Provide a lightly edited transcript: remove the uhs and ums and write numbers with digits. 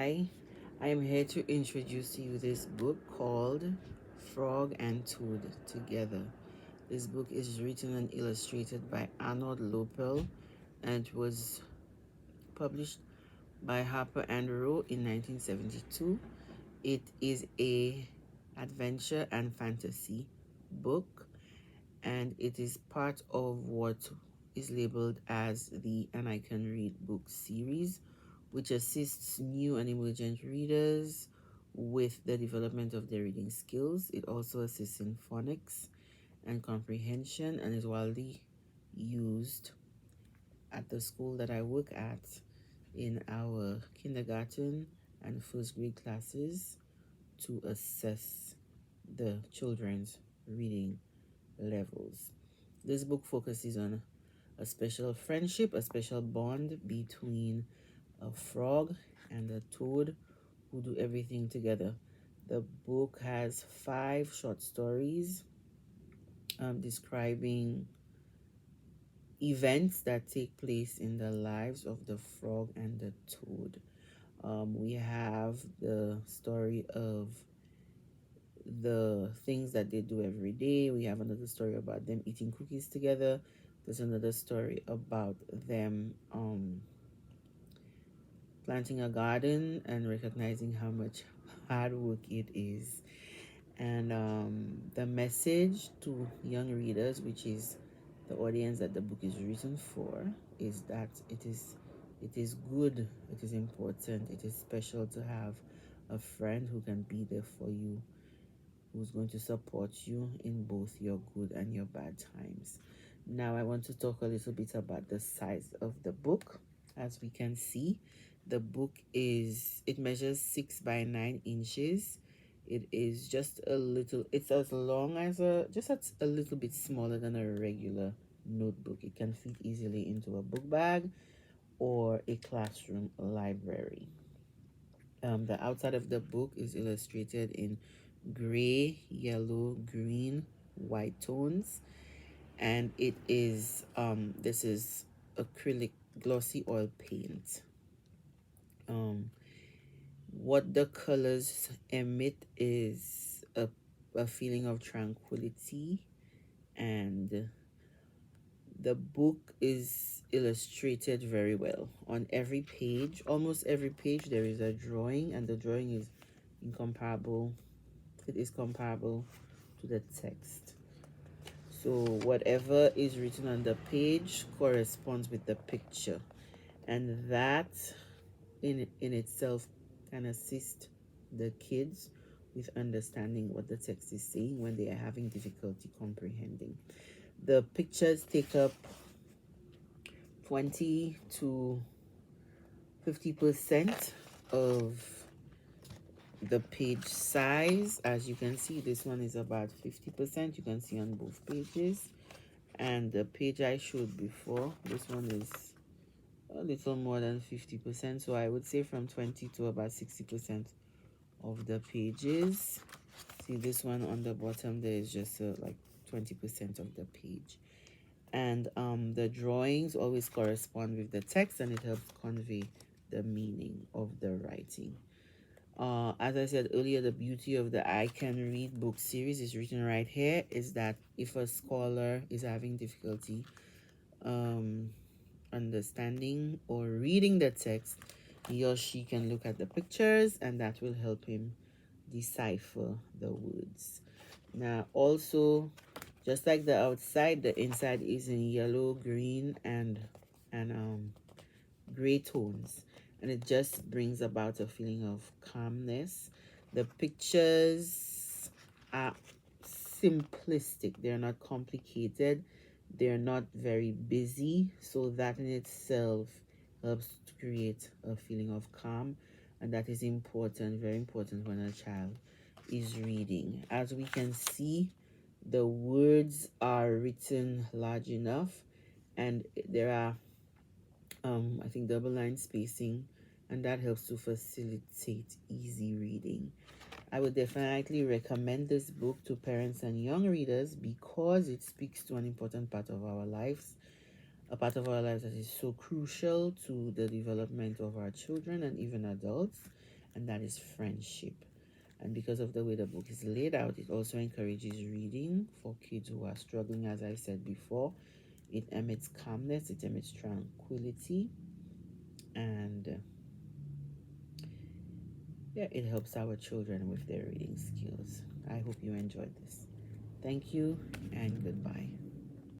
I am here to introduce to you this book called Frog and Toad Together. This book is written and illustrated by Arnold Lopel and was published by Harper and Row in 1972. It is a adventure and fantasy book, and it is part of what is labeled as the And I Can Read book series, which assists new and emergent readers with the development of their reading skills. It also assists in phonics and comprehension and is widely used at the school that I work at in our kindergarten and first grade classes to assess the children's reading levels. This book focuses on a special friendship, a special bond between a frog and a toad who do everything together. The book has 5 short stories describing events that take place in the lives of the frog and the toad. We have the story of the things that they do every day. We have another story about them eating cookies together. There's another story about them planting a garden and recognizing how much hard work it is. And the message to young readers, which is the audience that the book is written for, is that it is good, it is important, it is special to have a friend who can be there for you, who's going to support you in both your good and your bad times. Now I want to talk a little bit about the size of the book. As we can see, the book it measures 6 by 9 inches. It is just a little, it's as long as a little bit smaller than a regular notebook. It can fit easily into a book bag or a classroom library. The outside of the book is illustrated in gray, yellow, green, white tones, and it is this is acrylic glossy oil paint. What the colors emit is a feeling of tranquility, and the book is illustrated very well. On every page, almost every page, there is a drawing, and the drawing is incomparable. It is comparable to the text. So whatever is written on the page corresponds with the picture, and that in itself can assist the kids with understanding what the text is saying when they are having difficulty comprehending. The pictures take up 20 to 50% of the page size. As you can see, this one is about 50%. You can see on both pages, and the page I showed before, this one is a little more than 50%, so I would say from 20 to about 60% of the pages. See, this one on the bottom there is just like 20% of the page, and the drawings always correspond with the text, and it helps convey the meaning of the writing. As I said earlier, the beauty of the I Can Read book series is written right here, is that if a scholar is having difficulty understanding or reading the text, he or she can look at the pictures, and that will help him decipher the words. Now also, just like the outside, the inside is in yellow, green, and gray tones, and it just brings about a feeling of calmness. The pictures are simplistic, they're not complicated, they're not very busy, so that in itself helps to create a feeling of calm, and that is important, very important when a child is reading. As we can see, the words are written large enough, and there are I think double line spacing, and that helps to facilitate easy reading. I would definitely recommend this book to parents and young readers because it speaks to an important part of our lives, a part of our lives that is so crucial to the development of our children and even adults. and that is friendship. And because of the way the book is laid out, it also encourages reading for kids who are struggling. As I said before, it emits calmness, it emits tranquility, and yeah, it helps our children with their reading skills. I hope you enjoyed this. Thank you and goodbye.